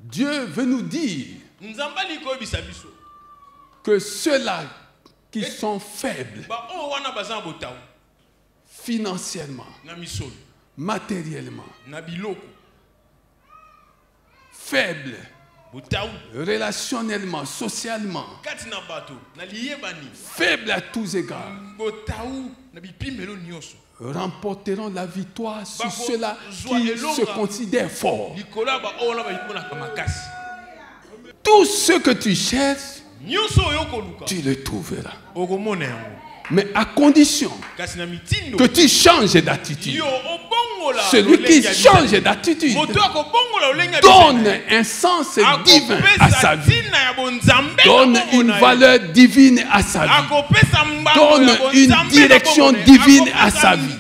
Dieu veut nous dire que ceux-là qui sont faibles financièrement, matériellement, faibles relationnellement, socialement, faibles à tous égards, remporteront la victoire sur ceux-là qui se considèrent forts. Tout ce que tu cherches, tu le trouveras. Mais à condition que tu changes d'attitude. Celui qui change d'attitude donne un sens divin à sa vie, donne une valeur divine à sa vie, donne une direction divine à sa vie.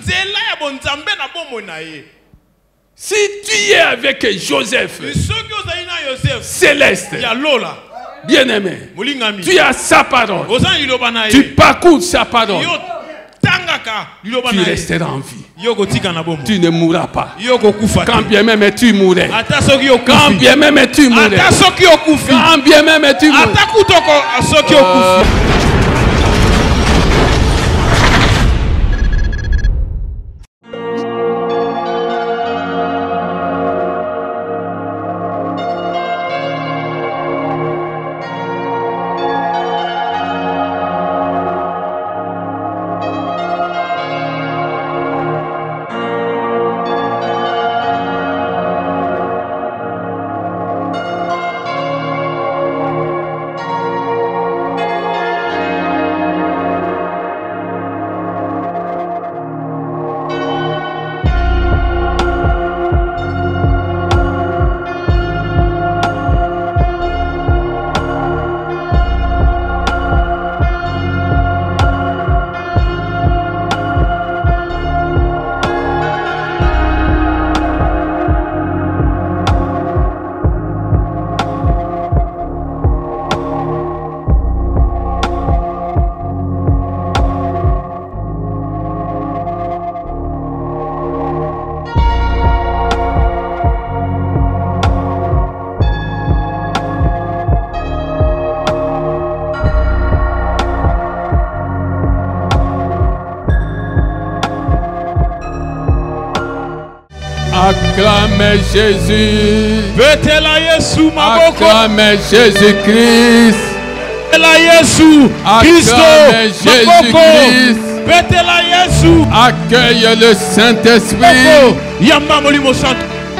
Si tu es avec Joseph, Céleste, bien-aimé, tu as sa parole, tu parcours sa parole, tu resteras en vie. Tu ne mourras pas. Quand bien même tu mourrais. Quand bien même tu mourrais. Quand bien même tu mourrais. Acclamez Jésus. Acclamez Jésus-Christ. Acclamez Jésus-Christ. Accueille le Saint-Esprit.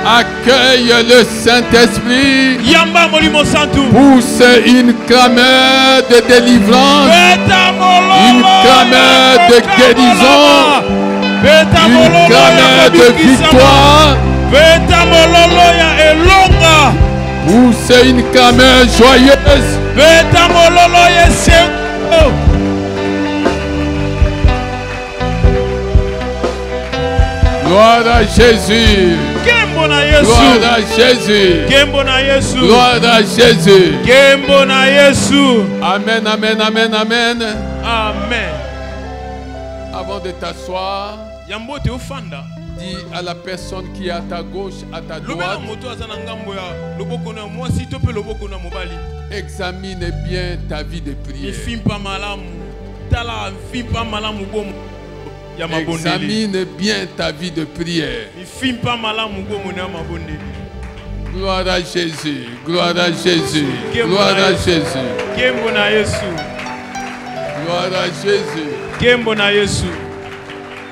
Accueille le Saint-Esprit. Pousse une clameur de délivrance. Une clameur de guérison. Une clameur de victoire. Pousse une clameur joyeuse. Gloire à Jésus. Gloire à Jésus. Gloire à Jésus. Amen, amen, amen, amen. Amen. Avant de t'asseoir, dis à la personne qui est à ta gauche, à ta droite, examine bien ta vie de prière. Examine bien ta vie de prière. Gloire à Jésus, gloire à Jésus, gloire à Jésus. Gloire à Jésus.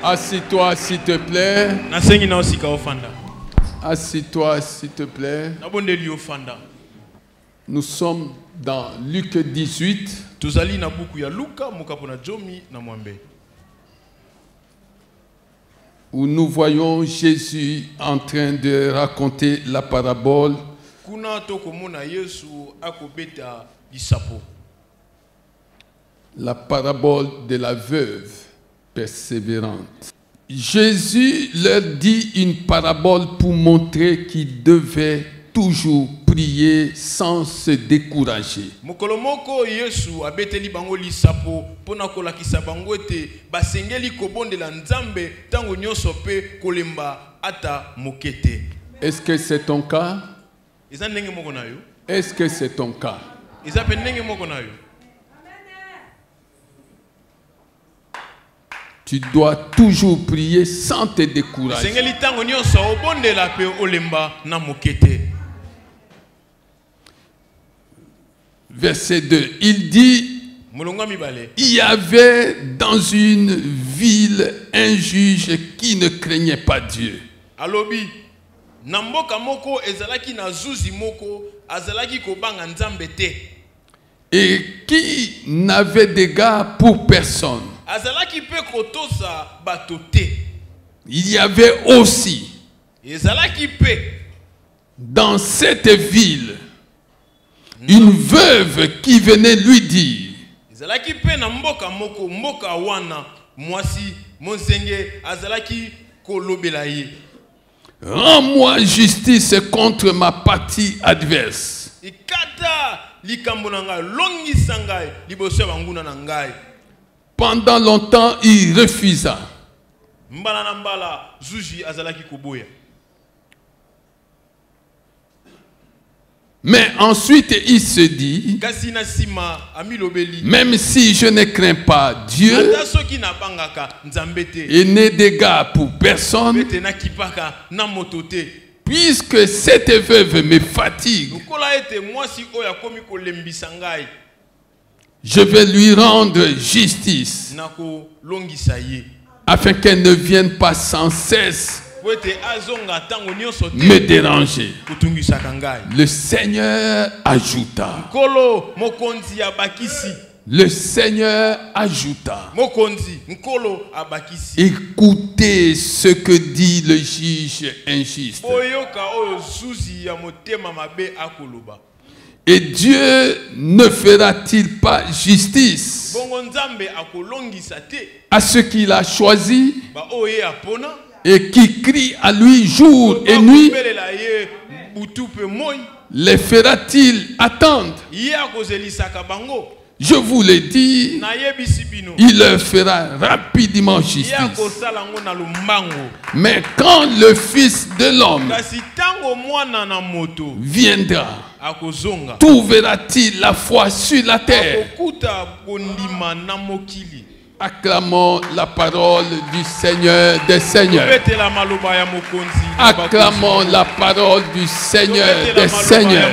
Assis-toi s'il te plaît. Assis-toi s'il te plaît. Nous sommes dans Luc 18. Où nous voyons Jésus en train de raconter la parabole de la veuve persévérante. Jésus leur dit une parabole pour montrer qu'ils devaient toujours prier sans se décourager. Est-ce que c'est ton cas? Est-ce que c'est ton cas? Tu dois toujours prier sans te décourager. Verset 2, il dit, il y avait dans une ville un juge qui ne craignait pas Dieu. Et qui n'avait d'égard pour personne. Il y avait aussi dans cette ville une veuve qui venait lui dire, rends-moi justice contre ma partie adverse. Pendant longtemps, il refusa. Mais ensuite, il se dit, même si je ne crains pas Dieu et n'ai d'égard pour personne, puisque cette veuve me fatigue, je vais lui rendre justice afin qu'elle ne vienne pas sans cesse me déranger. Le Seigneur ajouta. Le Seigneur ajouta. Écoutez ce que dit le juge injuste. Et Dieu ne fera-t-il pas justice à ceux qu'il a choisis et qui crient à lui jour et nuit? Les fera-t-il attendre? Je vous l'ai dit, il leur fera rapidement justice. Mais quand le Fils de l'homme viendra, trouvera-t-il la foi sur la terre? Acclamons la parole du Seigneur des Seigneurs. Acclamons la parole du Seigneur des Seigneurs.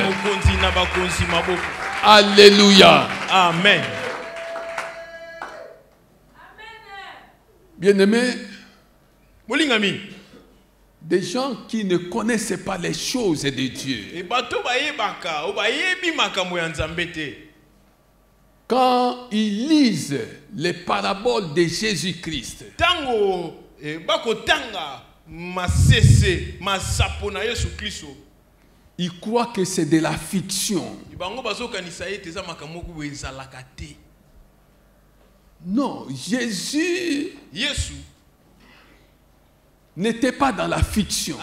Alléluia. Amen. Bien-aimés, des gens qui ne connaissaient pas les choses de Dieu, quand ils lisent les paraboles de Jésus-Christ, ils croient que c'est de la fiction. Non, Jésus n'était pas dans la fiction.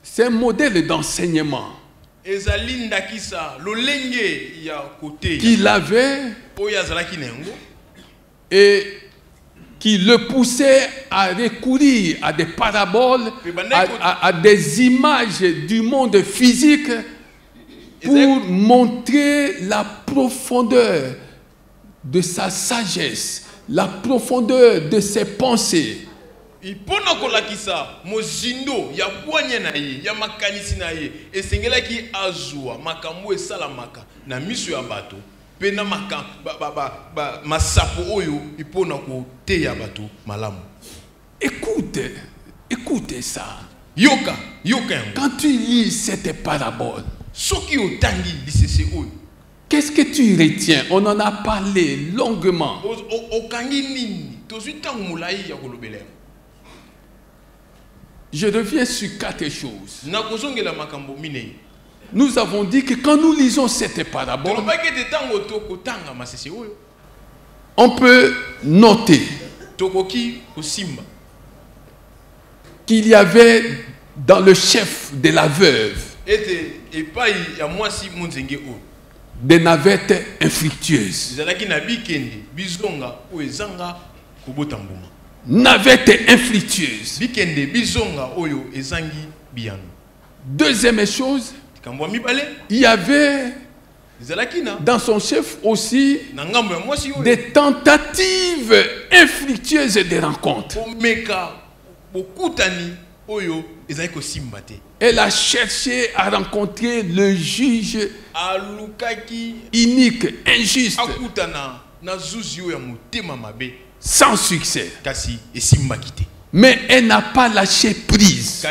C'est un modèle d'enseignement qu'il avait et qui le poussait à recourir à des paraboles, à des images du monde physique pour montrer la profondeur de sa sagesse, la profondeur de ses pensées. Écoutez ça. Quand tu lis cette parabole, qu'est-ce que tu retiens? On en a parlé longuement. Je reviens sur quatre choses. Nous avons dit que quand nous lisons cette parabole, on peut noter qu'il y avait dans le chef de la veuve des navettes infructueuses. navette infructueuse. Deuxième chose, il y avait dans son chef aussi des tentatives infructueuses de rencontres. Elle a cherché à rencontrer le juge unique, injuste, sans succès. Mais elle n'a pas lâché prise.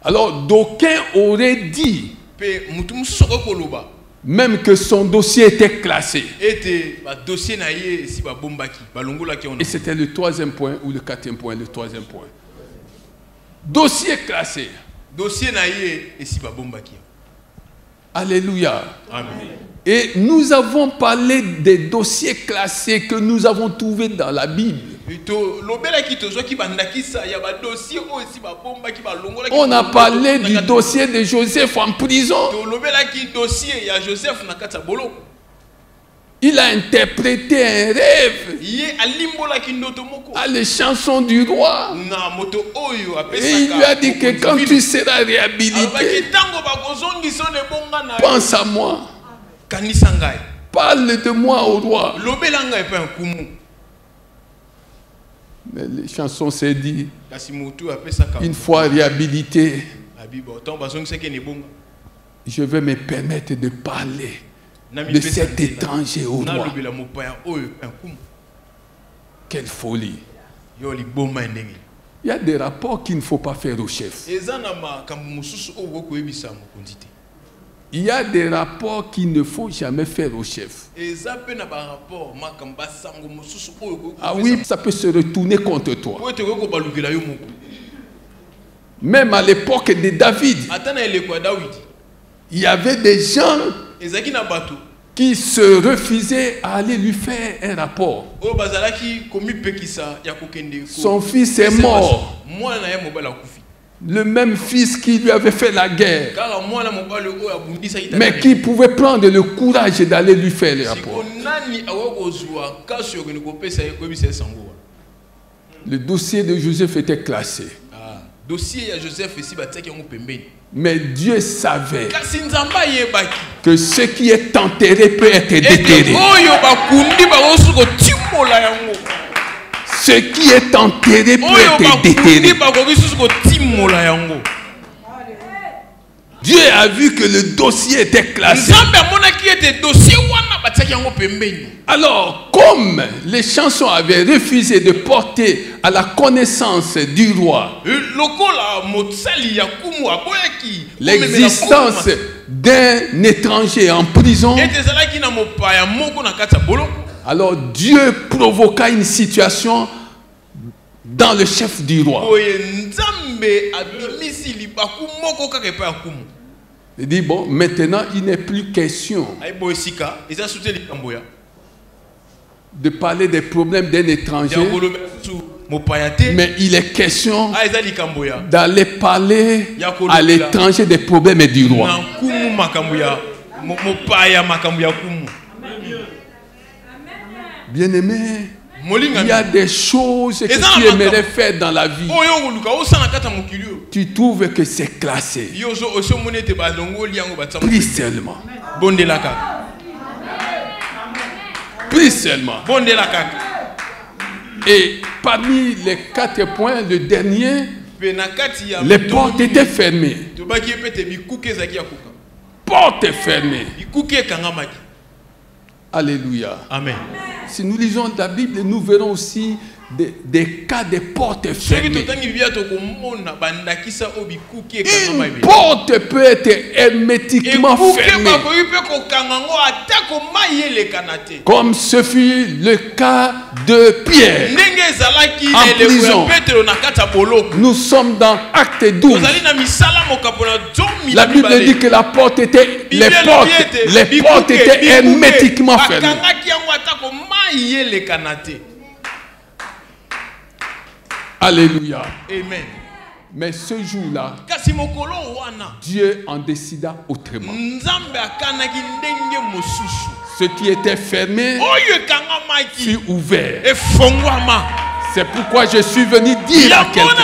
Alors d'aucuns auraient dit même que son dossier était classé. Et c'était le troisième point ou le quatrième point, le troisième point. Dossier classé. Alléluia. Amen. Et nous avons parlé des dossiers classés que nous avons trouvés dans la Bible. On a parlé du dossier de Joseph en prison. Il a interprété un rêve à les chansons du roi. Et il lui a dit que quand tu seras réhabilité, pense à moi. Parle de moi au roi. Mais les chansons s'est dit, une fois réhabilité, je vais me permettre de parler de cet étranger au roi. Quelle folie. Il y a des rapports qu'il ne faut pas faire au chef. Il y a des rapports qu'il ne faut jamais faire au chef. Ah oui, ça peut se retourner contre toi. Même à l'époque de David, il y avait des gens qui se refusaient à aller lui faire un rapport. Son fils est mort. Le même fils qui lui avait fait la guerre, mais qui pouvait prendre le courage d'aller lui faire le rapport. Le dossier de Joseph était classé. Mais Dieu savait que ce qui est enterré peut être déterré. Ce qui est enterré peut être déterré. Dieu a vu que le dossier était classé. Alors, comme les chansons avaient refusé de porter à la connaissance du roi l'existence d'un étranger en prison, alors Dieu provoqua une situation dans le chef du roi. Il dit, bon, maintenant il n'est plus question de parler des problèmes d'un étranger, mais il est question d'aller parler à l'étranger des problèmes du roi. Bien-aimé, il y a des choses que tu aimerais faire dans la vie. Tu trouves que c'est classé. Prie seulement. Prie seulement. Et parmi les 4 points, le dernier, les portes étaient fermées. Portes fermées. Alléluia. Amen. Si nous lisons la Bible, nous verrons aussi des cas de portes fermées. Une porte peut être hermétiquement fermée, comme ce fut le cas de Pierre en prison. Nous sommes dans Acte 12. La Bible dit que la porte était, les portes étaient hermétiquement fermées. Alléluia. Amen. Mais ce jour-là, Dieu en décida autrement. Ce qui était fermé fut ouvert. C'est pourquoi je suis venu dire à quelqu'un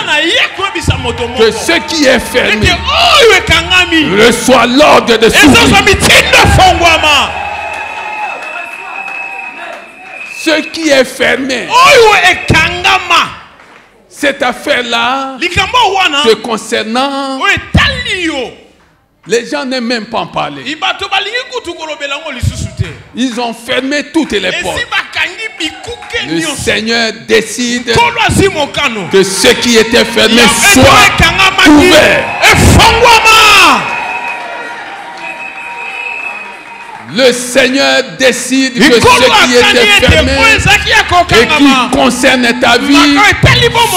que ce qui est fermé reçoit l'ordre de s'ouvrir. Ce qui est fermé, cette affaire-là, te concernant, les gens n'aiment même pas en parler. Ils ont fermé toutes les portes. Le Seigneur décide que ce qui était fermé soit ouvert. Le Seigneur décide que ce qui était fermé et qui concerne ta vie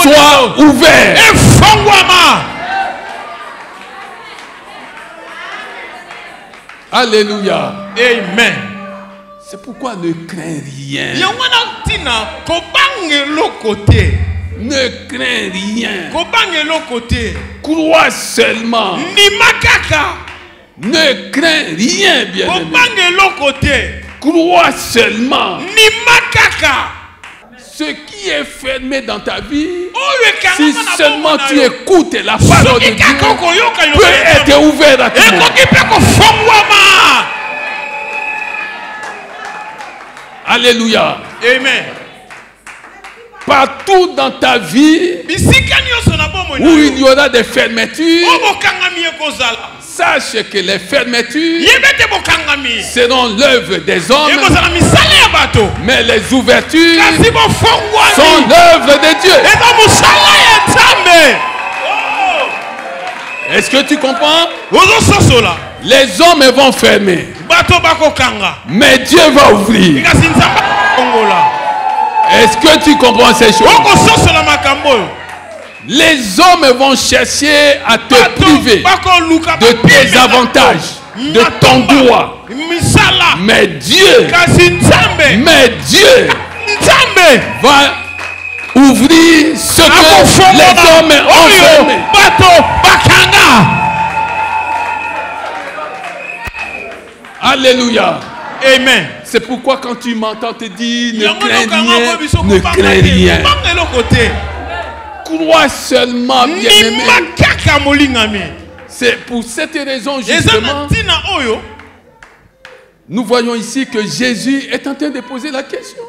soit ouvert. Alléluia. Amen. C'est pourquoi ne crains rien. Ne crains rien. Crois seulement. Ne crains rien, bien-aimé. Crois seulement. Ce qui est fermé dans ta vie, si seulement tu écoutes la parole de Dieu, peut être ouvert à tout le monde. Alléluia. Amen. Partout dans ta vie où il y aura des fermetures, sache que les fermetures seront l'œuvre des hommes, mais les ouvertures sont l'œuvre de Dieu. Est-ce que tu comprends? Les hommes vont fermer, mais Dieu va ouvrir. Est-ce que tu comprends ces choses? Les hommes vont chercher à te priver de tes avantages, de ton droit. Mais Dieu va ouvrir ce que les hommes ont fermé. Alléluia. Amen. C'est pourquoi quand tu m'entends te dire ne crains rien, ne crains rien. Crois seulement, bien-aimé. C'est pour cette raison justement, nous voyons ici que Jésus est en train de poser la question.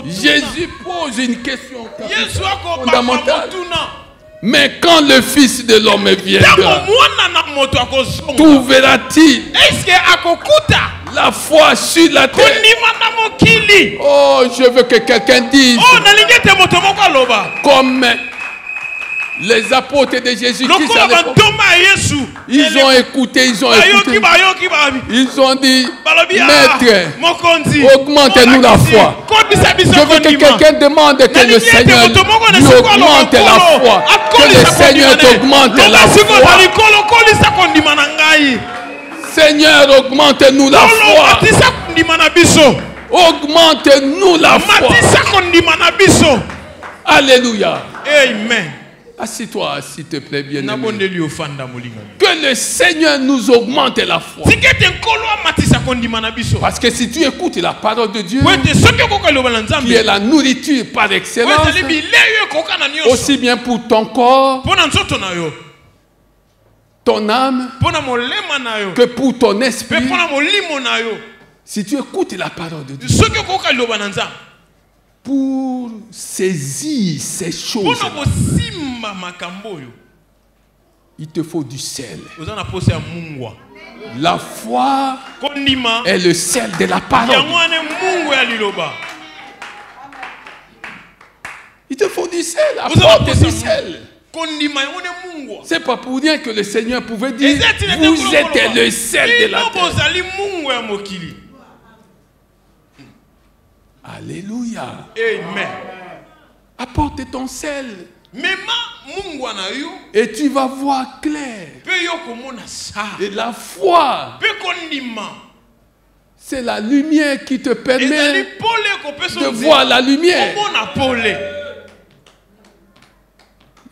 Jésus pose une question fondamentale. Mais quand le Fils de l'homme viendra, trouverà-t-il la foi sur la terre? Oh, je veux que quelqu'un dise, comme les apôtres de Jésus-Christ, ils ont écouté, ils ont dit, Maître, augmente-nous la foi. Je veux que quelqu'un demande que le Seigneur lui augmente la foi, que le Seigneur t'augmente la foi. Seigneur, augmente-nous la foi. Augmente-nous la foi. Alléluia. Amen. Assis-toi, s'il te plaît, bien-aimé. Que le Seigneur nous augmente la foi. Parce que si tu écoutes la parole de Dieu, qui est la nourriture par excellence, aussi bien pour ton corps, ton âme, que pour ton esprit, si tu écoutes la parole de Dieu, pour saisir ces choses, il te faut du sel. La foi est le sel de la parole. Il te faut du sel. Apporte du sel. C'est pas pour rien que le Seigneur pouvait dire, vous êtes le sel de la terre. Alléluia. Amen. Apporte ton sel. Et tu vas voir clair. Et la foi, c'est la lumière qui te permet de voir la lumière.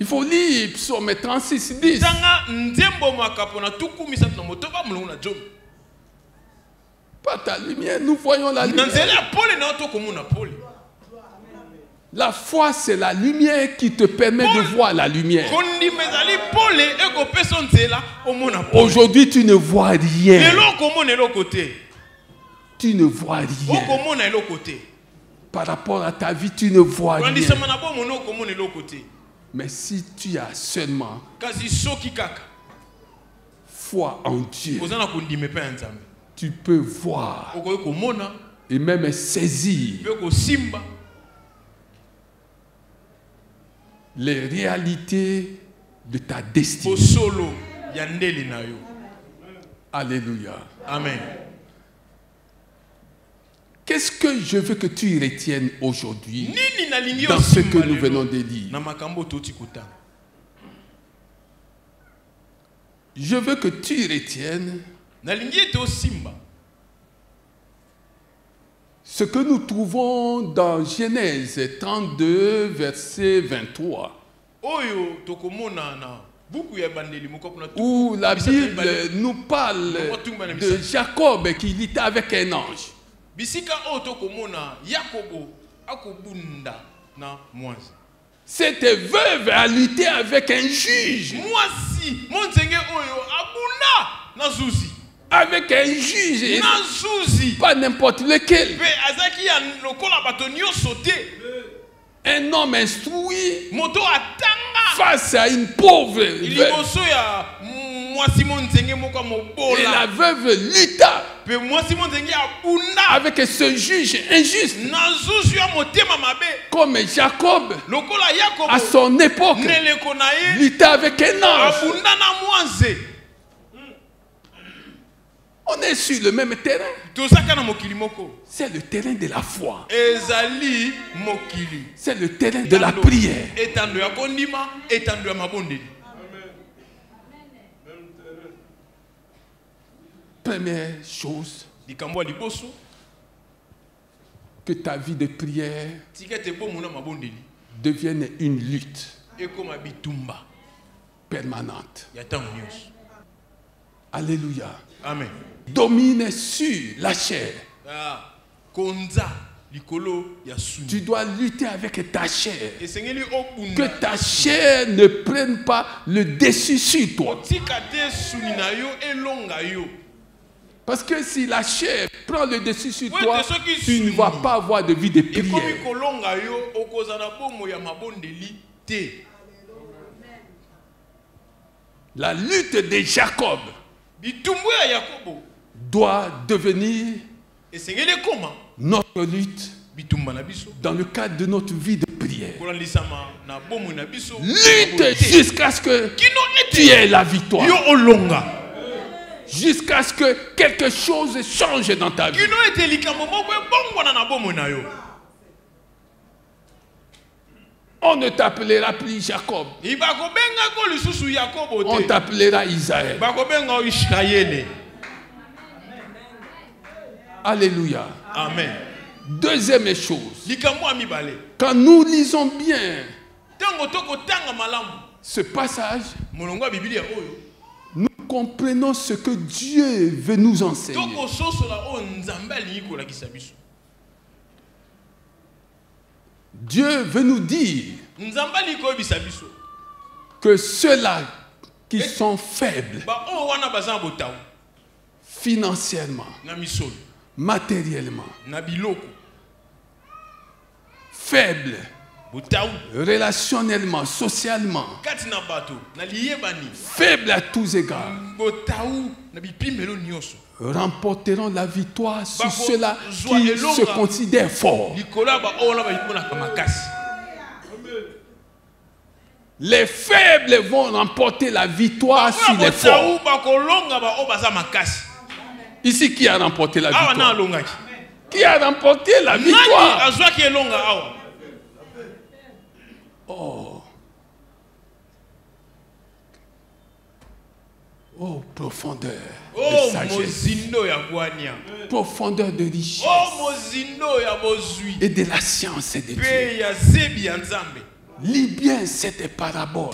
Il faut lire Psaume 36, 10. Par ta lumière, nous voyons la lumière. La foi, c'est la lumière qui te permet de voir la lumière. Aujourd'hui, tu ne vois rien. Tu ne vois rien. Par rapport à ta vie, tu ne vois rien. Mais si tu as seulement foi en Dieu, tu peux voir et même saisir les réalités de ta destinée. Alléluia. Amen. Qu'est-ce que je veux que tu retiennes aujourd'hui dans ce que nous venons de lire? Je veux que tu retiennes ce que nous trouvons dans Genèse 32, verset 23. Où la Bible nous parle de Jacob qui était avec un ange. Cette veuve a lutté avec un juge. Avec un juge, pas n'importe lequel. Un homme instruit face à une pauvre veuve. Et la veuve lutta avec ce juge injuste. Comme Jacob, à son époque, lutta avec un ange. On est sur le même terrain. C'est le terrain de la foi. C'est le terrain de la prière. Première chose, que ta vie de prière devienne une lutte permanente. Alléluia. Amen. Domine sur la chair. Tu dois lutter avec ta chair. Que ta chair ne prenne pas le dessus sur toi. Parce que si la chair prend le dessus sur toi, tu ne vas pas avoir de vie de prière. La lutte de Jacob doit devenir notre lutte dans le cadre de notre vie de prière. Lutte jusqu'à ce que tu aies la victoire. Jusqu'à ce que quelque chose change dans ta vie. On ne t'appellera plus Jacob. On t'appellera Israël. Alléluia. Amen. Deuxième chose. Quand nous lisons bien ce passage, nous comprenons ce que Dieu veut nous enseigner. Dieu veut nous dire que ceux-là qui sont faibles financièrement, matériellement, faibles relationnellement, socialement, faibles à tous égards, remporteront la victoire sur ceux-là qui se considèrent forts. Les faibles vont remporter la victoire sur les forts. Ici, qui a remporté la victoire? Qui a remporté la victoire? Oh. Oh, profondeur de sagesse. Profondeur de richesse. Et de la science de Dieu. Lis bien cette parabole.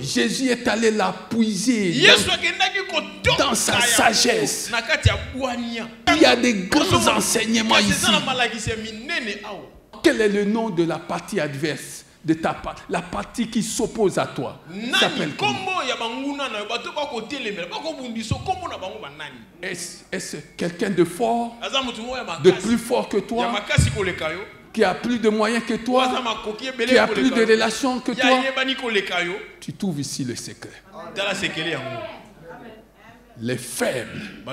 Jésus est allé la puiser dans sa sagesse. Il y a des grands enseignements ici. Quel est le nom de la partie adverse de ta part, la partie qui s'oppose à toi? S'appelle comment? Est-ce quelqu'un de fort, de plus fort que toi, qui a plus de moyens que toi, qui a plus de relations que toi? Tu trouves ici le secret. Les faibles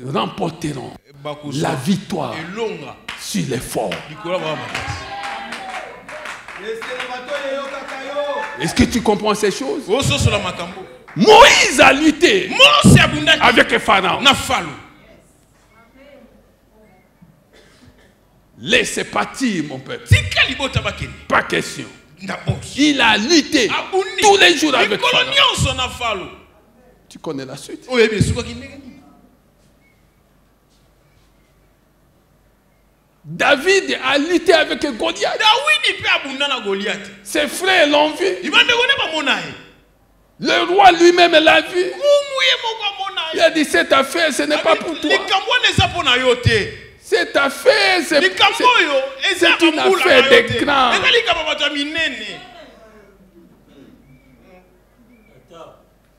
remporteront la victoire sur les forts. Est-ce que tu comprends ces choses? Moïse a lutté avec le Pharaon. Laissez partir mon peuple. Pas question. Il a lutté tous les jours avec Pharaon. Tu connais la suite. David a lutté avec Goliath. Ses frères l'ont vu. Le roi lui-même l'a vu. Il a dit, cette affaire, ce n'est pas pour toi. Cette affaire, c'est une affaire des grands.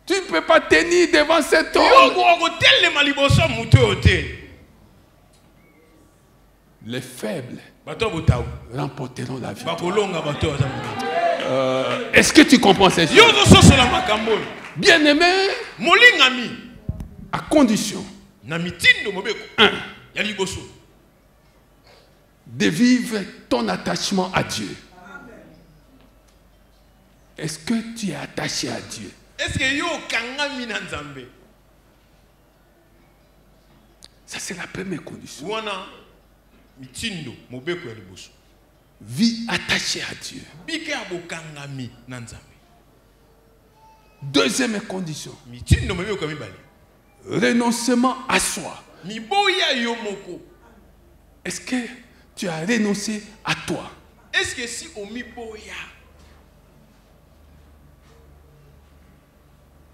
Tu ne peux pas tenir devant cet homme. Les faibles remporteront la vie. Est-ce que tu comprends ces choses? Bien-aimé, à condition de vivre ton attachement à Dieu. Est-ce que tu es attaché à Dieu? Ça, c'est la première condition. Vie attachée à Dieu. Deuxième condition. Renoncement à soi. Est-ce que tu as renoncé à toi?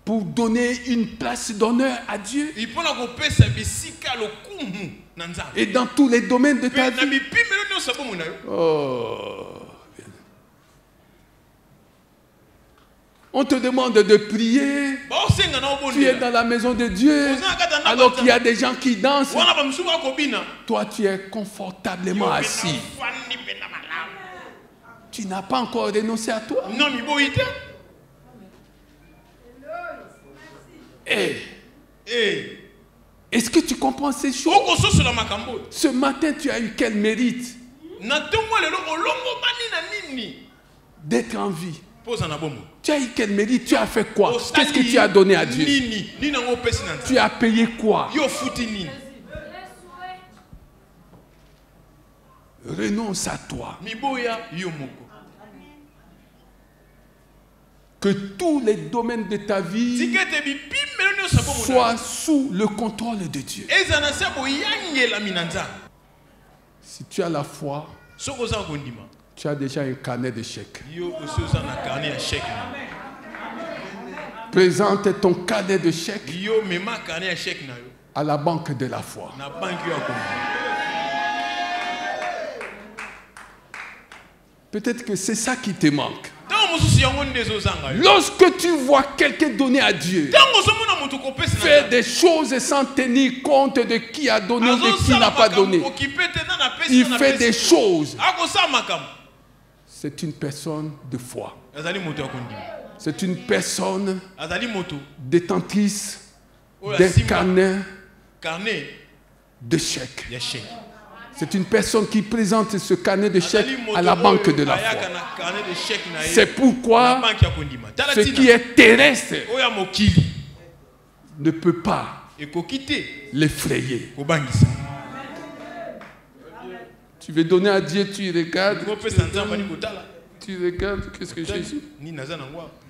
Pour donner une place d'honneur à Dieu et dans tous les domaines de ta vie. Oh. On te demande de prier. Tu es dans la maison de Dieu alors qu'il y a des gens qui dansent. Toi, tu es confortablement assis. Tu n'as pas encore renoncé à toi. Est-ce que tu comprends ces choses? Ce matin, tu as eu quel mérite d'être en vie? Tu as eu quel mérite? Tu as fait quoi? Qu'est-ce que tu as donné à Dieu? Tu as payé quoi? Renonce à toi. Que tous les domaines de ta vie soient sous le contrôle de Dieu. Si tu as la foi, tu as déjà un carnet de chèques. Présente ton carnet de chèques à la banque de la foi. Peut-être que c'est ça qui te manque. Lorsque tu vois quelqu'un donner à Dieu, faire des choses sans tenir compte de qui a donné ou de qui n'a pas donné, il fait des choses. C'est une personne de foi. C'est une personne détentrice d'un carnet de chèques. C'est une personne qui présente ce carnet de chèques à la banque de la foi. C'est pourquoi ce qui est terrestre ne peut pas l'effrayer. Tu veux donner à Dieu, tu regardes. Tu regardes, qu'est-ce que j'ai ici?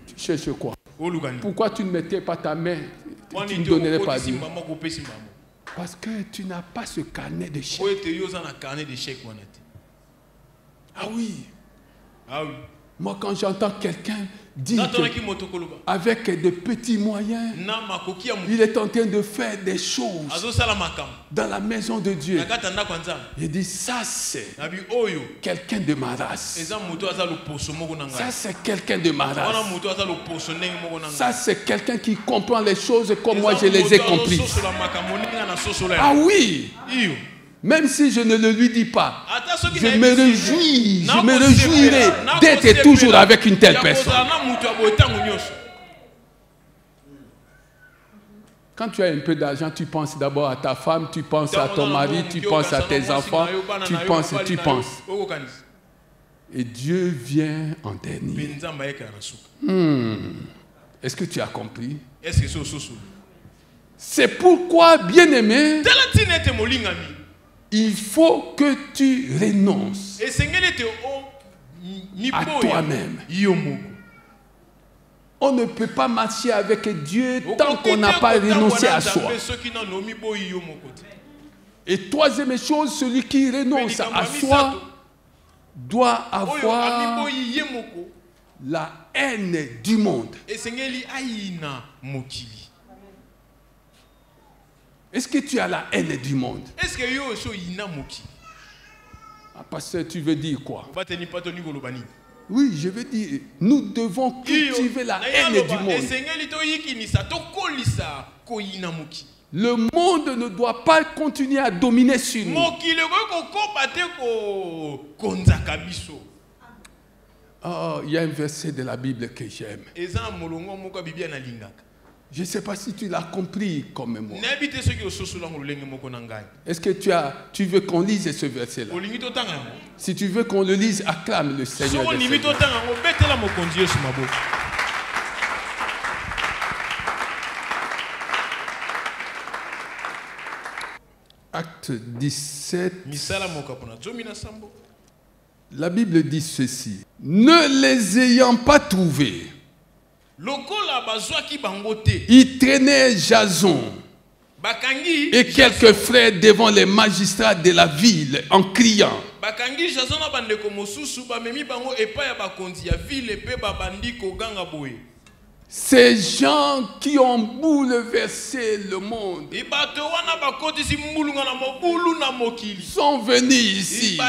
Tu cherches quoi? Pourquoi tu ne mettais pas ta main? Tu ne donnerais pas à Dieu. Parce que tu n'as pas ce carnet de chèques. Ah oui. Moi, quand j'entends quelqu'un dire avec de petits moyens, il est en train de faire des choses dans la maison de Dieu. Il dit, ça c'est quelqu'un de ma race. Ça c'est quelqu'un de ma race. Ça c'est quelqu'un qui comprend les choses comme moi je les ai comprises. Ah oui! Même si je ne le lui dis pas, je me réjouirai d'être toujours avec une telle personne. Quand tu as un peu d'argent, tu penses d'abord à ta femme, tu penses à ton mari, tu penses à tes enfants, tu penses. Et Dieu vient en dernier. Est-ce que tu as compris? C'est pourquoi, bien-aimé, il faut que tu renonces à toi-même. On ne peut pas marcher avec Dieu tant qu'on n'a pas renoncé à soi. Et troisième chose, celui qui renonce à soi doit avoir la haine du monde. Est-ce que tu as la haine du monde? Ah, pasteur, tu veux dire quoi? Oui, je veux dire, nous devons cultiver la haine du monde. Le monde ne doit pas continuer à dominer sur nous. Oh, il y a un verset de la Bible que j'aime. Je ne sais pas si tu l'as compris comme moi. Est-ce que tu veux qu'on lise ce verset-là? Si tu veux qu'on le lise, acclame le Seigneur. Acte 17. La Bible dit ceci. Ne les ayant pas trouvés, il traînait Jason et quelques frères devant les magistrats de la ville en criant. Ces gens qui ont bouleversé le monde sont venus ici.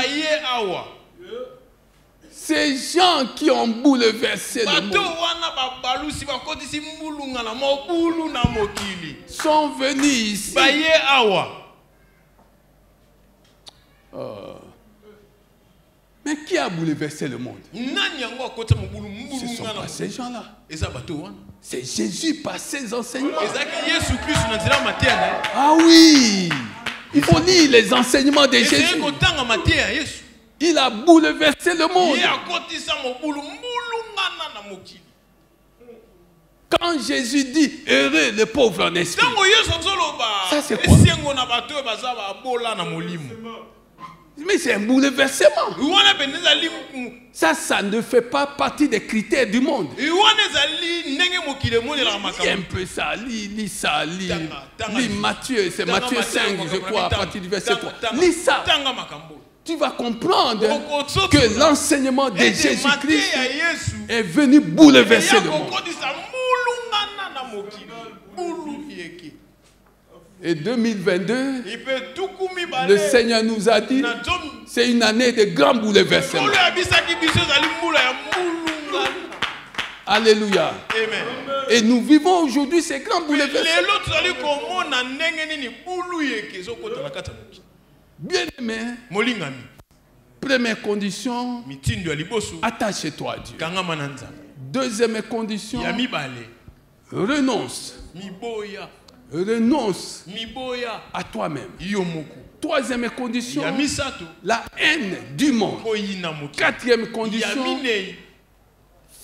Ces gens qui ont bouleversé le monde sont venus ici. Mais qui a bouleversé le monde? Ce ne sont pas ces gens-là. C'est Jésus par ses enseignements. Ah oui! Il faut lire les enseignements de Jésus. Il a bouleversé le monde. Quand Jésus dit heureux le pauvre en esprit, ça c'est quoi? Mais c'est un bouleversement. Ça ne fait pas partie des critères du monde. Lis un peu ça, lis ça, lis Matthieu, c'est Matthieu 5, je crois, à partir du verset 3. Lis ça. Tu vas comprendre que l'enseignement de Jésus-Christ est venu bouleverser le monde. Et 2022, le Seigneur nous a dit, c'est une année de grand bouleversement. Alléluia. Et nous vivons aujourd'hui ces grands bouleversements. Bien-aimé, première condition, attache-toi à Dieu. Deuxième condition, renonce. Renonce à toi-même. Troisième condition, la haine du monde. Quatrième condition,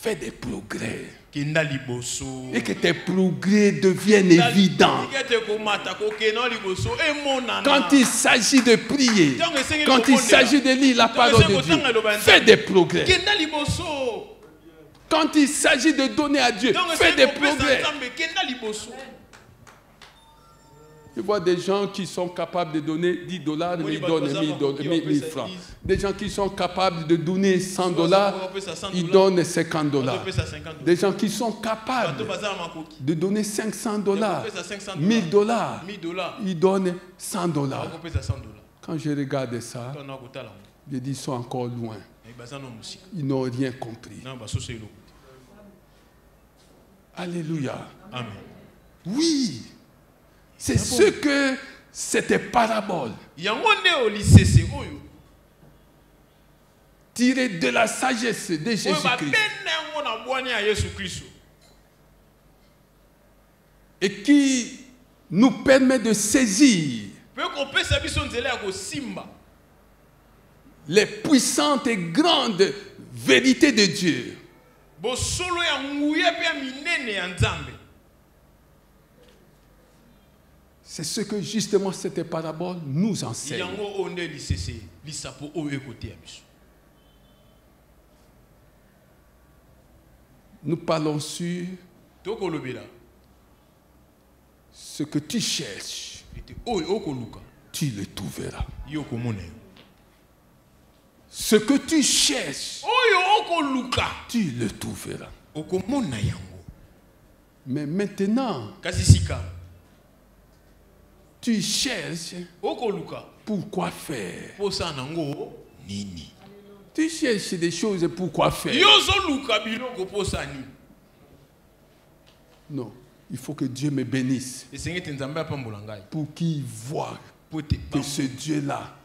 fais des progrès. Et que tes progrès deviennent évidents. Quand il s'agit de prier, quand il s'agit de lire la parole de Dieu, fais des progrès. Quand il s'agit de donner à Dieu, fais des progrès. Je vois des gens qui sont capables de donner 10 $, mais ils donnent 1000 francs. Des gens qui sont capables de donner 100 $, ils donnent 50 $. Des gens qui sont capables de donner 500 $, 1000 $, ils donnent 100 $. Quand je regarde ça, je dis qu'ils sont encore loin. Ils n'ont rien compris. Alléluia. Amen. Oui. C'est ce que cette parabole tirée de la sagesse de Jésus-Christ et qui nous permet de saisir les puissantes et grandes vérités de Dieu. C'est ce que justement cette parabole nous enseigne. Nous parlons sur ce que tu cherches, tu le trouveras. Ce que tu cherches, tu le trouveras. Mais maintenant, tu cherches pourquoi faire. Tu cherches des choses pourquoi faire. Non, il faut que Dieu me bénisse pour qu'il voie que ce Dieu-là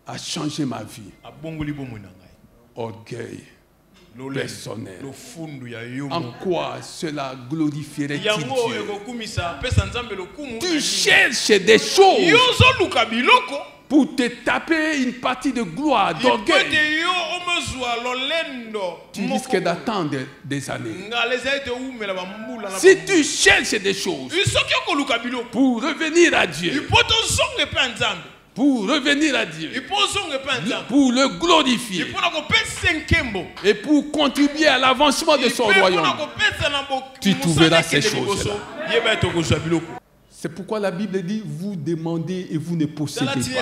a changé ma vie. Orgueil personnel. En quoi cela glorifierait-il Dieu? Tu cherches des choses pour te taper une partie de gloire, d'orgueil. Tu risques d'attendre des années. Si tu cherches des choses pour revenir à Dieu, pour revenir à Dieu, pour le glorifier et pour contribuer à l'avancement de son royaume, tu trouveras ces choses-là. C'est pourquoi la Bible dit, vous demandez et vous ne possédez pas.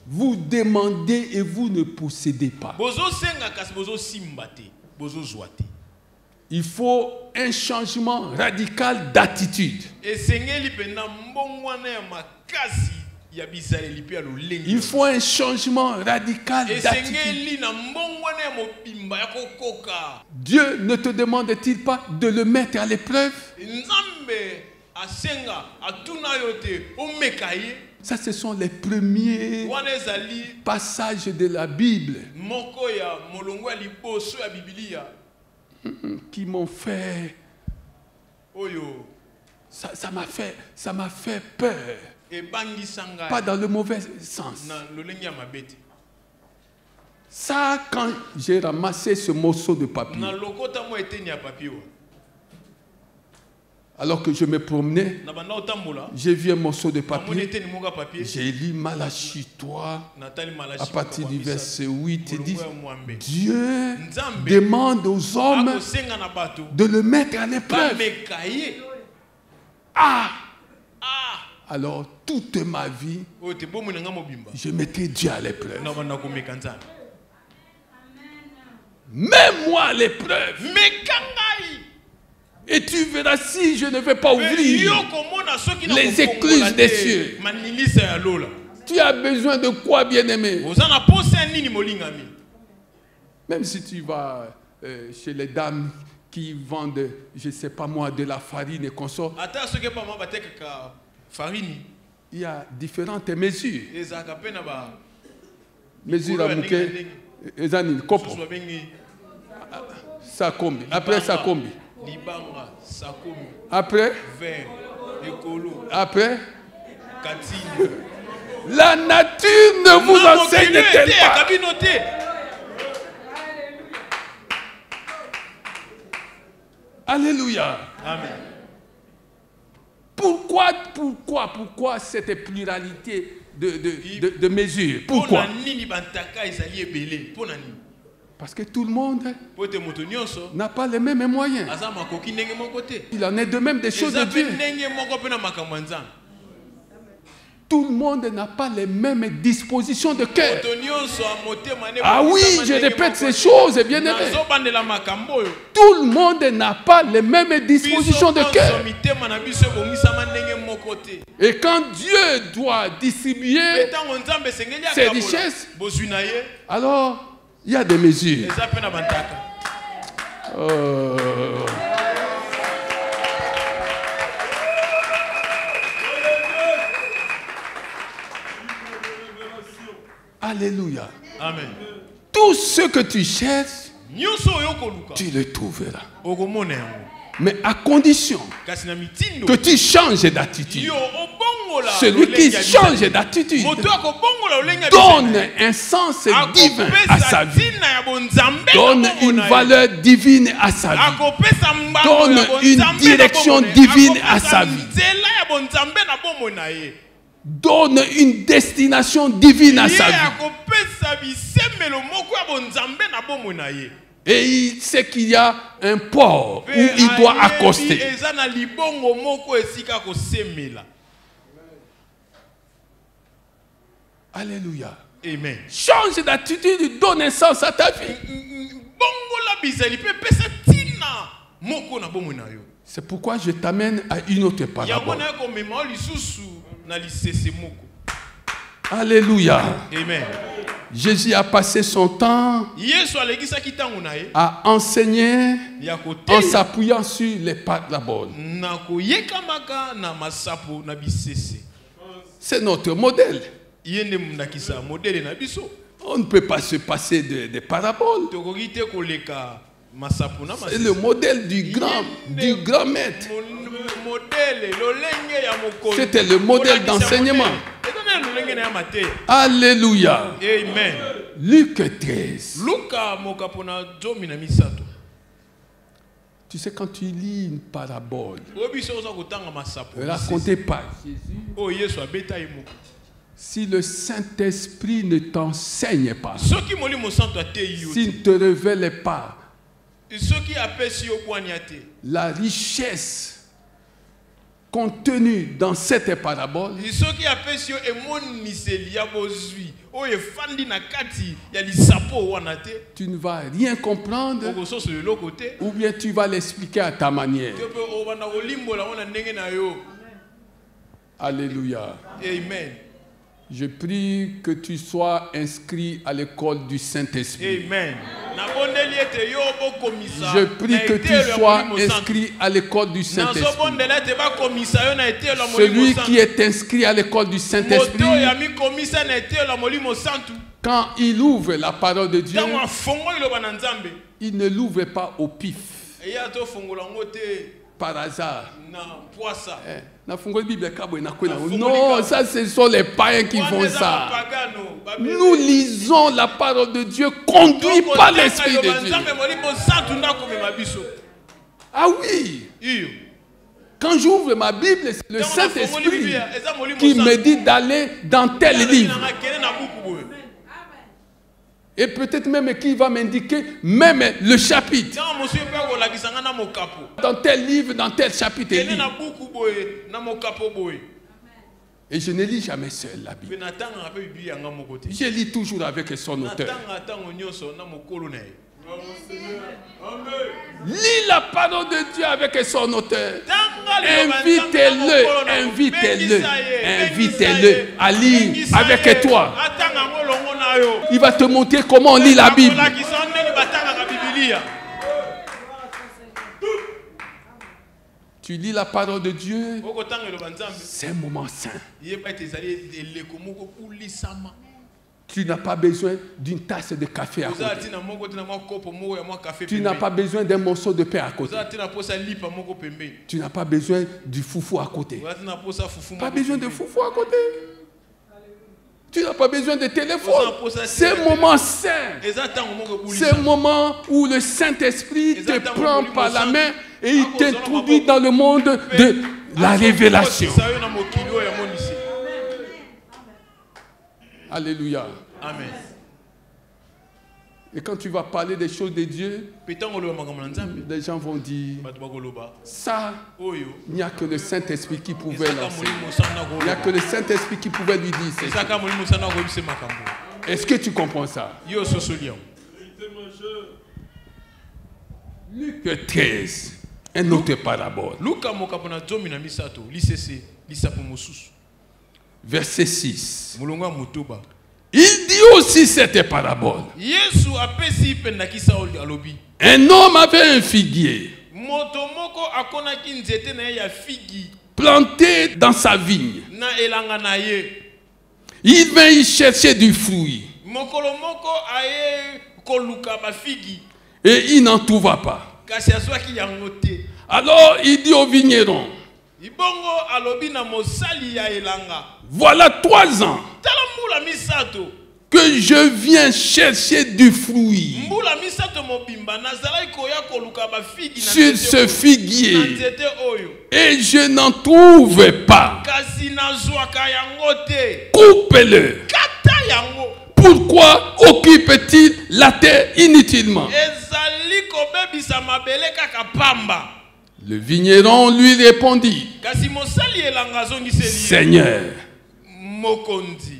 Vous demandez et vous ne possédez pas. Il faut un changement radical d'attitude. Il faut un changement radical d'attitude. Dieu ne te demande-t-il pas de le mettre à l'épreuve? Ça, ce sont les premiers passages de la Bible qui m'ont fait... Ça m'a fait peur. Pas dans le mauvais sens. Ça, quand j'ai ramassé ce morceau de papier, alors que je me promenais, j'ai vu un morceau de papier, j'ai lu Malachie 3, à partir du verset 8, il dit, Dieu demande aux hommes de le mettre à l'épreuve. Alors, toute ma vie, je mettais Dieu à l'épreuve. Mets-moi à l'épreuve. Et tu verras si je ne vais pas ouvrir les écluses des cieux. Tu as besoin de quoi, bien-aimé? Même si tu vas chez les dames qui vendent, je ne sais pas moi, de la farine et consorts, il y a différentes mesures. Mesure à mouquet, ezanil, kopo. Ça combien? Après ça combien? Après? Après? La nature ne vous enseigne-t-elle pas? Alléluia. Amen. Pourquoi cette pluralité de mesures? Pourquoi? Parce que tout le monde n'a pas les mêmes moyens. Il en est de même des choses de Dieu. Tout le monde n'a pas les mêmes dispositions de cœur. Ah oui, je répète ces choses, bien aimé. Tout le monde n'a pas les mêmes dispositions de cœur. Et quand Dieu doit distribuer ses richesses, alors il y a des mesures. Alléluia. Amen. Tout ce que tu cherches, tu le trouveras. Mais à condition que tu changes d'attitude. Celui qui change d'attitude donne un sens divin à sa vie, donne une valeur divine à sa vie, donne une direction divine à sa vie, donne une destination divine à sa vie. Et il sait qu'il y a un port où il doit accoster. Alléluia. Amen. Change d'attitude, donne un sens à ta vie. C'est pourquoi je t'amène à une autre parabole. Alléluia. Amen. Jésus a passé son temps à enseigner en s'appuyant sur les paraboles. C'est notre modèle. On ne peut pas se passer des paraboles. C'est le modèle du grand maître. C'était le modèle d'enseignement. Alléluia. Amen. Luc 13. Tu sais, quand tu lis une parabole racontée par Jésus, si le Saint-Esprit ne t'enseigne pas, s'il ne te révèle pas la richesse contenue dans cette parabole, tu ne vas rien comprendre, ou bien tu vas l'expliquer à ta manière. Alléluia. Amen. Je prie que tu sois inscrit à l'école du Saint-Esprit. Amen. Je prie que tu sois inscrit à l'école du Saint-Esprit. Celui qui est inscrit à l'école du Saint-Esprit, quand il ouvre la parole de Dieu, il ne l'ouvre pas au pif, par hasard. Non, ça ce sont les païens qui font ça. Nous lisons la parole de Dieu conduit par l'Esprit de Dieu. Ah oui. Quand j'ouvre ma Bible, c'est le Saint-Esprit qui me dit d'aller dans tel livre. Et peut-être même qu'il va m'indiquer même le chapitre. Dans tel livre, dans tel chapitre. Et je ne lis jamais seul la Bible. Je lis toujours avec son auteur. Lis la parole de Dieu avec son auteur. Invitez-le à lire avec toi. Il va te montrer comment on lit la Bible. Tu lis la parole de Dieu, c'est un moment saint. Tu n'as pas besoin d'une tasse de café à côté. Tu n'as pas besoin d'un morceau de pain à côté. Tu n'as pas besoin du foufou à côté. Pas besoin de foufou à côté. Tu n'as pas besoin de téléphone. C'est un moment saint. C'est un moment où le Saint-Esprit te prend par la main et il t'introduit dans le monde de la révélation. Alléluia. Amen. Et quand tu vas parler des choses de Dieu, les gens vont dire, ça, il n'y a que le Saint-Esprit qui pouvait l'enseigner. Il n'y a que le Saint-Esprit qui pouvait lui dire. Est-ce que tu comprends ça? Luc 13, un autre parabole. Verset 6. Il dit aussi cette parabole. Un homme avait un figuier planté dans sa vigne. Il vint y chercher du fruit. Et il n'en trouva pas. Alors il dit au vigneron, voilà 3 ans que je viens chercher du fruit sur ce figuier et je n'en trouve pas. Coupe-le. Pourquoi occupe-t-il la terre inutilement? Le vigneron lui répondit, Seigneur,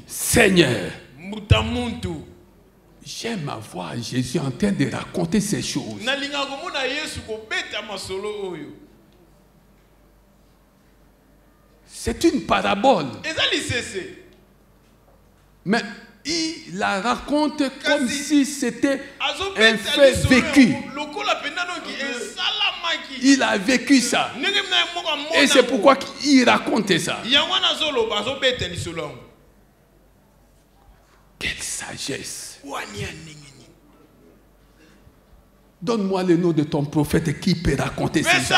Seigneur, j'aime avoir Jésus en train de raconter ces choses. C'est une parabole. Mais il la raconte comme si c'était un fait vécu. Il a vécu ça. Et c'est pourquoi il racontait ça. Quelle sagesse. Donne-moi le nom de ton prophète qui peut raconter ces choses.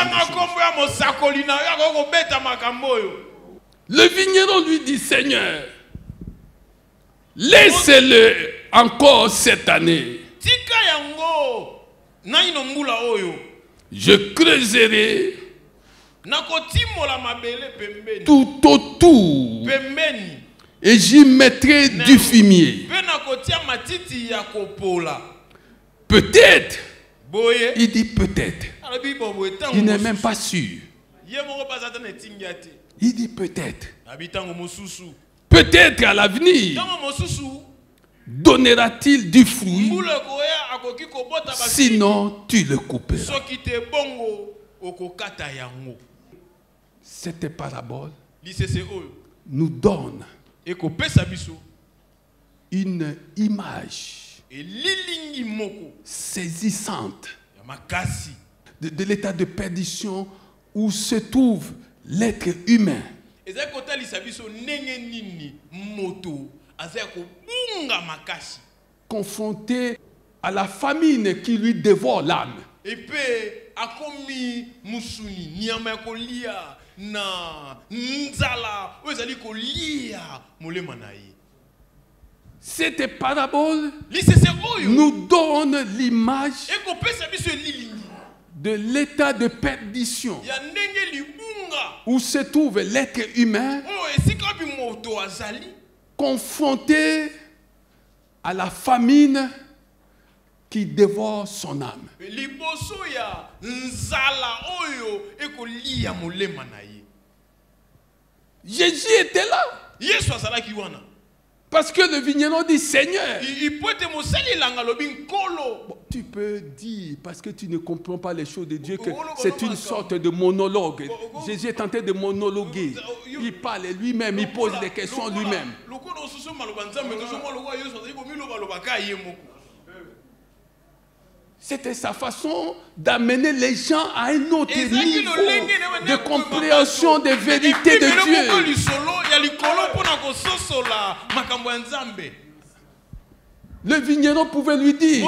Le vigneron lui dit, Seigneur, laissez-le encore cette année. Je creuserai tout autour et j'y mettrai du fumier. Peut-être. Il dit peut-être. Il n'est même pas sûr. Il dit peut-être. Peut-être à l'avenir donnera-t-il du fruit, sinon tu le couperas. Cette parabole nous donne une image saisissante de l'état de perdition où se trouve l'être humain. Confronté à la famine qui lui dévore l'âme. Cette parabole nous donne l'image de l'état de perdition où se trouve l'être humain confronté à la famine qui dévore son âme. Jésus était là. Parce que le vigneron dit Seigneur. Bon, tu peux dire, parce que tu ne comprends pas les choses de Dieu, que c'est une sorte de monologue. Jésus est en train de monologuer. Il parle lui-même, il pose des questions lui-même. C'était sa façon d'amener les gens à un autre niveau de compréhension des vérités de Dieu. Le vigneron pouvait lui dire.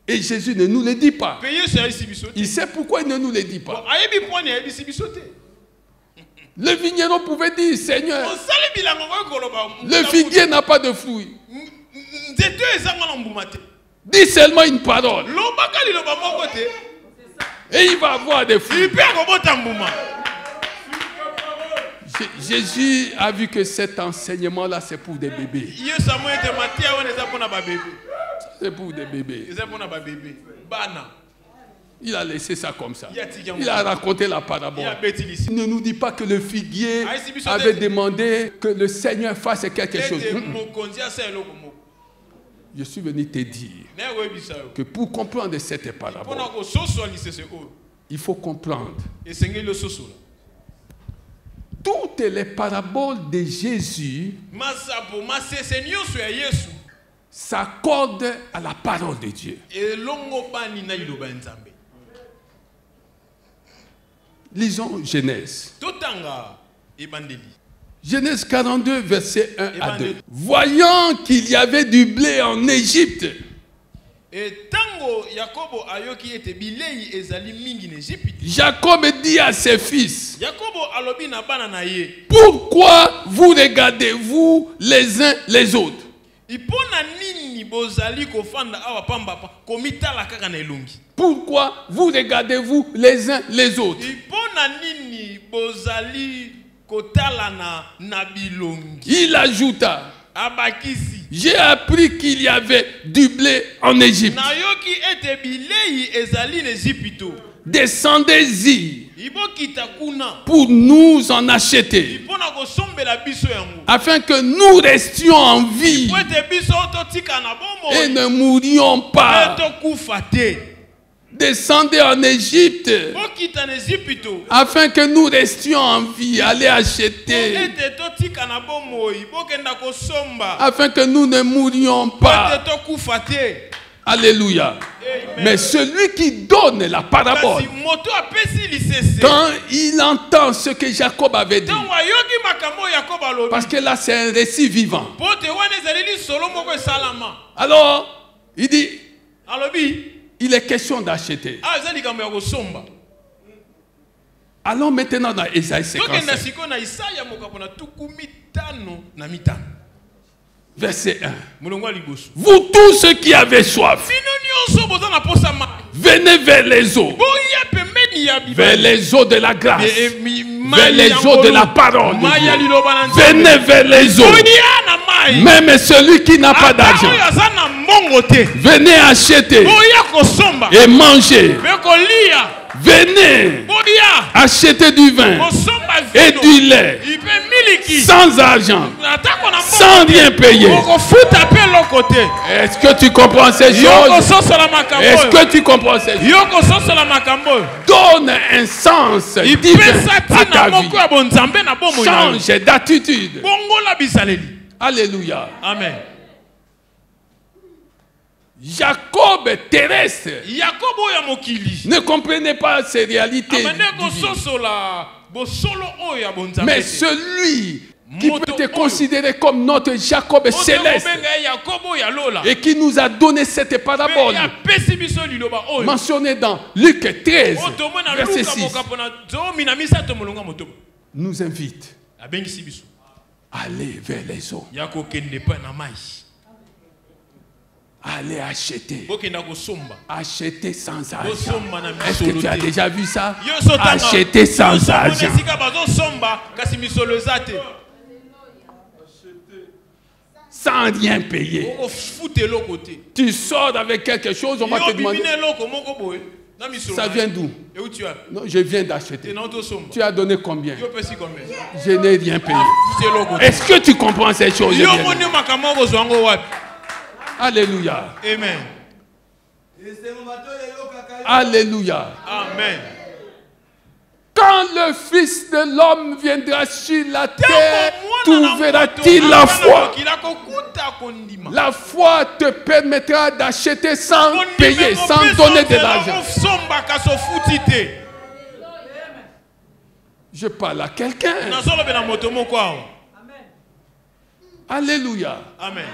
Et Jésus ne nous le dit pas. Il sait pourquoi il ne nous le dit pas. Le vigneron pouvait dire, Seigneur, le figuier n'a pas de fruits. Dis seulement une parole. Et il va avoir des fruits. Jésus a vu que cet enseignement-là, c'est pour des bébés. c'est pour des bébés. Il a laissé ça comme ça. Il a raconté la parabole. Il ne nous dit pas que le figuier avait demandé que le Seigneur fasse quelque chose. Je suis venu te dire que pour comprendre cette parabole, il faut comprendre toutes les paraboles de Jésus s'accordent à la parole de Dieu. Lisons Genèse. Genèse 42, versets 1 à 2. Voyant qu'il y avait du blé en Égypte, Jacob dit à ses fils, pourquoi vous regardez-vous les uns les autres? Pourquoi vous regardez-vous les uns les autres? Il ajouta, j'ai appris qu'il y avait du blé en Égypte. Descendez-y pour nous en acheter, afin que nous restions en vie et ne mourions pas. Descendez en Égypte afin que nous restions en vie. Allez acheter afin que nous ne mourions pas. Alléluia. Mais celui qui donne la parabole, quand il entend ce que Jacob avait dit, parce que là c'est un récit vivant, alors il dit, il est question d'acheter. Allons maintenant dans Ésaïe 55. Verset 1. Vous tous ceux qui avez soif, venez vers les eaux. Vers les eaux de la grâce. Vers les eaux de la parole. Venez vers les eaux. Même celui qui n'a pas d'argent, venez acheter et manger. Venez acheter du vin et du lait sans argent, sans rien payer. Est-ce que tu comprends ces choses? Est-ce que tu comprends ces choses? Donne un sens divin à ta vie. Change d'attitude. Alléluia. Amen. Jacob terrestre ne comprenait pas ces réalités divines. Mais celui qui peut te considérer comme notre Jacob céleste et qui nous a donné cette parabole mentionnée dans Luc 13, verset 6, nous invite à aller vers les eaux. Allez acheter. Acheter sans argent. Est-ce que tu as déjà vu ça? Acheter sans argent. Sans rien payer. Tu sors avec quelque chose, on va te demander. Ça vient d'où? Non, je viens d'acheter. Tu as donné combien? Je n'ai rien payé. Est-ce que tu comprends ces choses? Alléluia. Amen. Alléluia. Amen. Quand le Fils de l'homme viendra sur la terre, trouvera-t-il la foi? La foi te permettra d'acheter sans payer, sans donner de l'argent. Je parle à quelqu'un. Alléluia. Amen.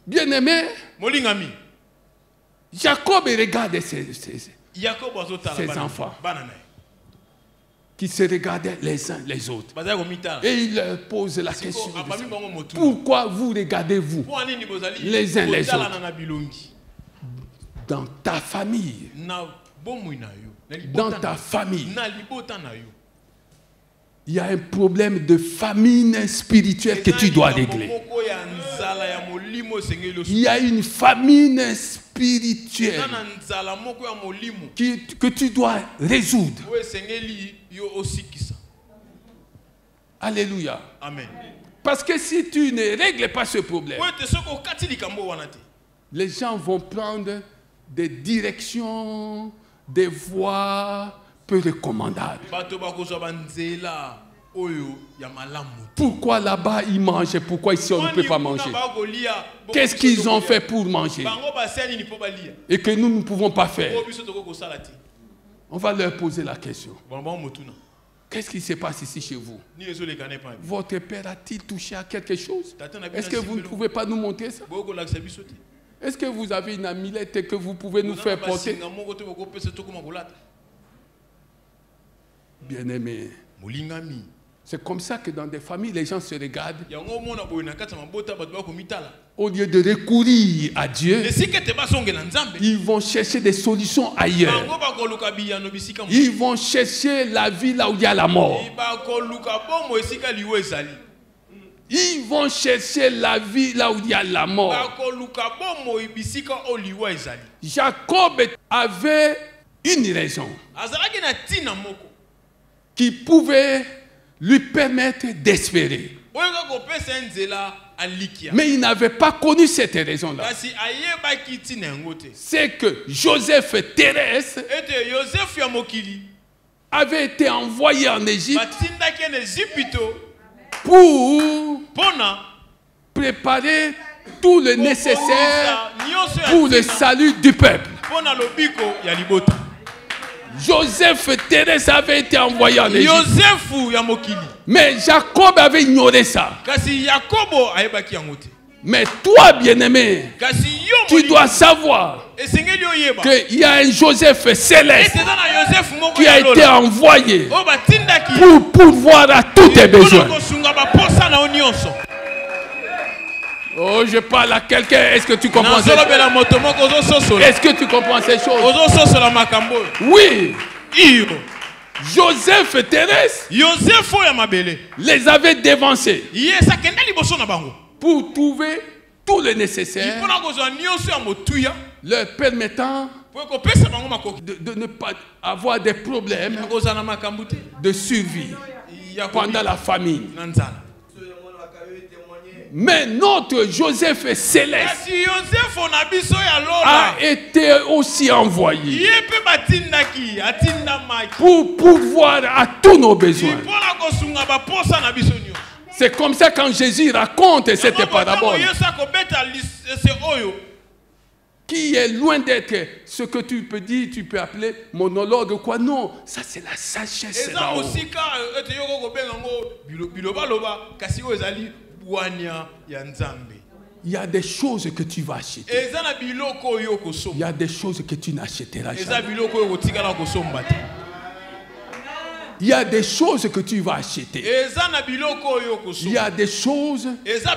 Bien-aimé, Jacob regarde ses enfants qui se regardaient les uns les autres. Et il leur pose la question, pourquoi vous regardez-vous les uns les autres? Dans ta famille, il y a un problème de famine spirituelle que tu dois régler. Il y a une famine spirituelle que tu dois résoudre. Alléluia. Amen. Parce que si tu ne règles pas ce problème, les gens vont prendre des directions, des voies peu recommandables. Pourquoi là-bas ils mangent et pourquoi ici on ne peut pas manger? Qu'est-ce qu'ils ont fait pour manger et que nous ne pouvons pas faire? On va leur poser la question. Qu'est-ce qui se passe ici chez vous? Votre père a-t-il touché à quelque chose? Est-ce que vous ne pouvez pas nous montrer ça? Est-ce que vous avez une amulette que vous pouvez nous faire porter? Bien-aimé, c'est comme ça que dans des familles, les gens se regardent. Au lieu de recourir à Dieu, ils vont chercher des solutions ailleurs. Ils vont chercher la vie là où il y a la mort. Ils vont chercher la vie là où il y a la mort. Jacob avait une raison qui pouvait lui permettre d'espérer. Mais il n'avait pas connu cette raison-là. C'est que Joseph Thérèse avait été envoyé en Égypte pour préparer tout le nécessaire pour le salut du peuple. Joseph Thérèse avait été envoyé en Égypte. Mais Jacob avait ignoré ça. Mais toi, bien-aimé, tu dois savoir qu'il y a un Joseph céleste qui a été envoyé pour pourvoir à tous tes besoins. Oh, je parle à quelqu'un. Est-ce que tu comprends ces choses? Est-ce que tu comprends ces choses? Oui. Joseph et Thérèse les avait dévancés pour trouver tout le nécessaire leur permettant de ne pas avoir des problèmes de survie pendant la famine. Mais notre Joseph céleste a été aussi envoyé pour pourvoir à tous nos besoins. C'est comme ça quand Jésus raconte cette parabole, qui est loin d'être ce que tu peux dire, tu peux appeler monologue ou quoi. Non, ça c'est la sagesse. Il y a des choses que tu vas acheter. Il y a des choses que tu n'achèteras jamais. Il y a des choses que tu vas acheter. Il y a des choses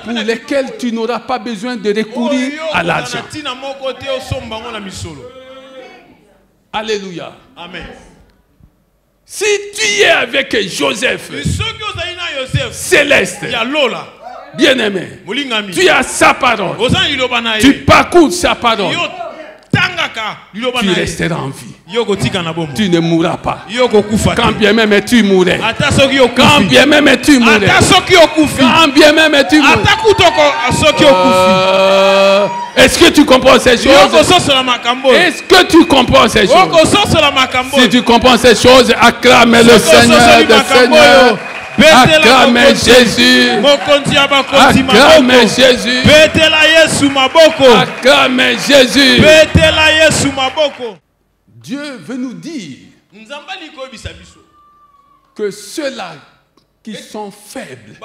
pour lesquelles tu n'auras pas besoin de recourir à l'argent. Alléluia. Amen. Si tu es avec Joseph céleste, bien-aimé, tu as sa parole, tu parcours sa parole, tu resteras en vie. Tu ne mourras pas. Quand bien même tu mourrais. Quand bien même tu mourrais. Quand bien même tu mourrais. Est-ce que tu comprends ces choses? Est-ce que tu comprends ces choses? Si tu comprends ces choses, acclame le Seigneur des Seigneurs. Acclame Jésus. Acclame Jésus. Acclame Jésus. Dieu veut nous dire que ceux-là qui sont faibles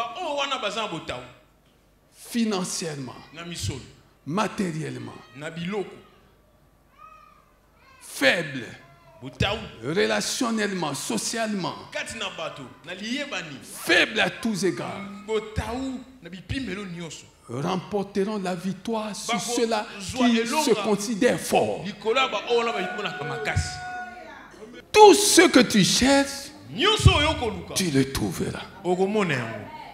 financièrement, matériellement, faibles relationnellement, socialement, faibles à tous égards, remporteront la victoire sur ceux-là qui se considèrent forts. Tout ce que tu cherches, tu le trouveras.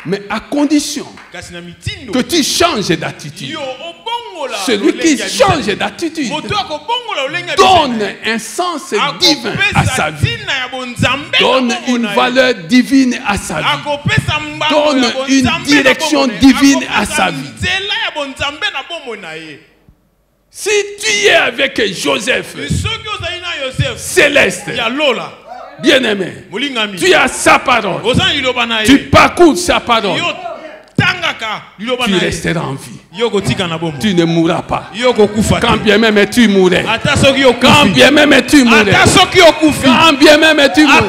Mais à condition que tu changes d'attitude. Celui qui change d'attitude donne un sens divin à sa vie, donne une valeur divine à sa vie, donne une direction divine à sa vie. Si tu es avec Joseph, céleste, bien-aimé, tu as sa parole, tu parcours sa parole, tu resteras en vie. Tu ne mourras pas. Quand bien même tu mourrais. Quand bien même tu mourrais. Quand bien même tu mourrais.